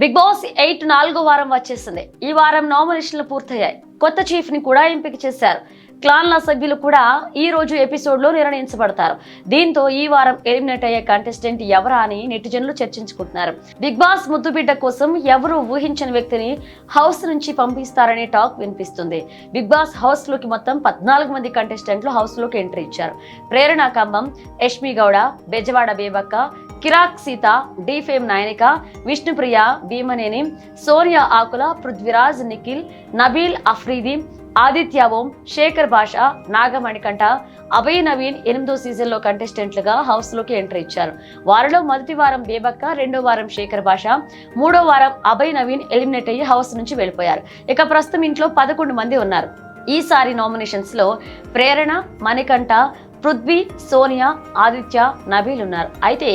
Big boss 8 4వ వారం వచ్చేసింది. ఈ వారం నామినేషన్లు పూర్తయ్యాయి. కొత్త చీఫ్ ని కూడా ఎంపిక చేశారు. క్లాన్ల సభ్యులు కూడా ఈ రోజు ఎపిసోడ్ లో నిర్ణయించబడతారు. దీంతో ఈ వారం ఎలిమినేట్ అయ్యే కంటెస్టెంట్ ఎవరా అని నెటిజన్లు చర్చించుకుంటున్నారు. బిగ్ బాస్ ముద్దుబిడ్డ కోసం ఎవరు ఊహించని వ్యక్తిని హౌస్ నుంచి పంపిస్తారనే టాక్ వినిపిస్తుంది. బిగ్ బాస్ హౌస్ లోకి మొత్తం 14 మంది కంటెస్టెంట్లు హౌస్ లోకి ఎంట్రీ ఇచ్చారు. ప్రేరణ కంబం, యష్మి గౌడ, బెజవాడ బేబక్క, కిరాక్ సీత, డిఫేమ్ నాయనిక, విష్ణుప్రియ, భీమనేని, సోనియా ఆకుల, పృథ్వీరాజ్, నిఖిల్, నబీల్ అఫ్రీది, ఆదిత్య ఓం, శేఖర్ భాష, నాగమణికంఠ, అభయ్ నవీన్ 8వ సీజన్లో కంటెస్టెంట్లుగా హౌస్ లోకి ఎంట్రీ ఇచ్చారు. వారిలో మొదటి వారం బేబక్క, 2వ వారం శేఖర్ భాష, 3వ వారం అభయ్ నవీన్ ఎలిమినేట్ అయ్యి హౌస్ నుంచి వెళ్ళిపోయారు. ఇక ప్రస్తుతం ఇంట్లో 11 మంది ఉన్నారు. ఈసారి నామినేషన్స్ లో ప్రేరణ, మణికంఠ, పృథ్వీ, సోనియా, ఆదిత్య, నబీల్ ఉన్నారు. అయితే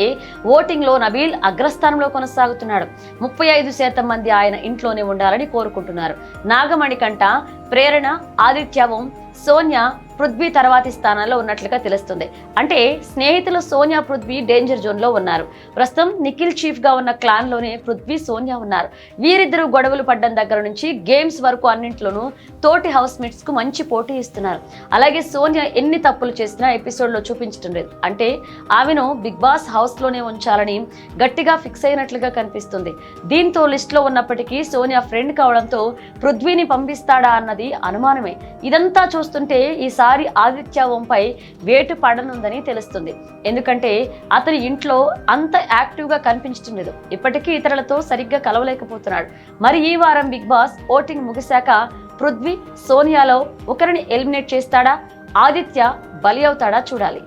ఓటింగ్ లో నబీల్ అగ్రస్థానంలో కొనసాగుతున్నాడు. 35% మంది ఆయన ఇంట్లోనే ఉండాలని కోరుకుంటున్నారు. నాగమణికంఠ, ప్రేరణ, ఆదిత్య ఓం, సోనియా, పృథ్వీ తర్వాతి స్థానాల్లో ఉన్నట్లుగా తెలుస్తుంది. అంటే స్నేహితులు సోనియా, పృథ్వీ డేంజర్ జోన్ లో ఉన్నారు. ప్రస్తుతం నిఖిల్ చీఫ్ గా ఉన్న క్లాన్ లోనే పృథ్వీ, సోనియా ఉన్నారు. వీరిద్దరూ గొడవలు పడ్డం దగ్గర నుంచి గేమ్స్ వరకు అన్నింట్లోనూ తోటి హౌస్ మేట్స్ కు మంచి పోటీ ఇస్తున్నారు. అలాగే సోనియా ఎన్ని తప్పులు చేసినా ఎపిసోడ్ లో చూపించడం లేదు. అంటే ఆమెను బిగ్ బాస్ హౌస్ లోనే ఉంచాలని గట్టిగా ఫిక్స్ అయినట్లుగా కనిపిస్తుంది. దీంతో లిస్ట్ లో ఉన్నప్పటికీ సోనియా ఫ్రెండ్ కావడంతో పృథ్వీని పంపిస్తాడా అన్నది అనుమానమే. ఇదంతా చూస్తుంటే ఈసారి ఆదిత్య ఓంపై వేటు పడనుందని తెలుస్తుంది. ఎందుకంటే అతని ఇంట్లో అంత యాక్టివ్ గా కనిపించడం లేదు. ఇప్పటికీ ఇతరులతో సరిగ్గా కలవలేకపోతున్నాడు. మరి ఈ వారం బిగ్ బాస్ ఓటింగ్ ముగిశాక పృథ్వీ, సోనియాలో ఒకరిని ఎలిమినేట్ చేస్తాడా, ఆదిత్య బలి అవుతాడా చూడాలి.